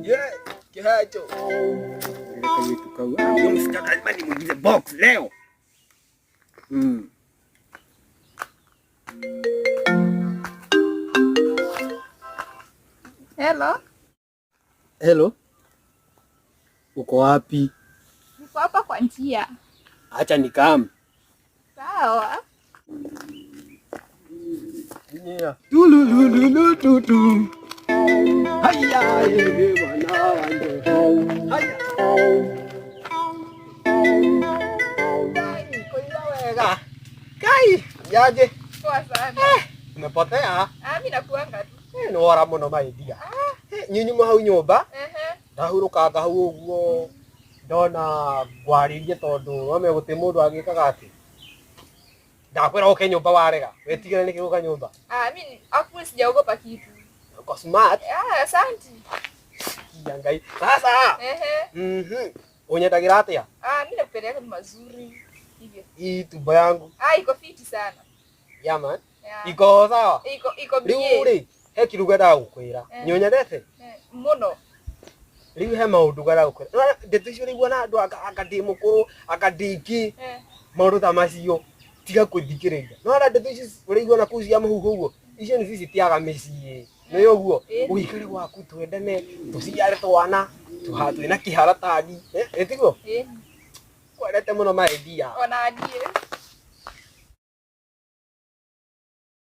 Yeah, kihacho. Kaya tukau. Yung msichana lazima nimuingize box leo. Hello. Hello. Uko wapi? Niko hapa kwa njia. Acha nikam. Sawa. Yeah. Tululululututu. Haya bwana wangu. Haya. Kai, koila wega. Kai, yaje. Poa sana. Umepotea? Mimi nakuanga tu. No wara muno maidia. Nyinyi mo hau nyumba? Ndahuruka hau uguo. Ndona gwaririe tondu wame guti mundu agikaga ati. Ndakwira uke nyumba warega. Wetigire niki guka nyumba? Mimi hapo sijaogopa kitu. Uko smart? Asante. Yangai. Sasa. Unyetagira atia? Mimi nakupeleka mazuri hivyo. Hii tumbo yangu. Iko fiti sana. Yeah man. Iko sawa? Iko bie. Riu he kiruga da gukwira. Nyonyendete? Muno. Riu he maundu gara gukwira. Ndeto icio rigwo na andu akadi mukuru, akadiki. Maundu ta macio tiga kuthikiriria. No ara ndeto icio urigwo na kucia muhuhu uguo. Icio ni cici tiaga micii. Ni uguo. Uikare gwaku twendane, tuciare twana, tuhatu ina kiharatathi. Etiguo? Kwarete muno maidia. Ona adie.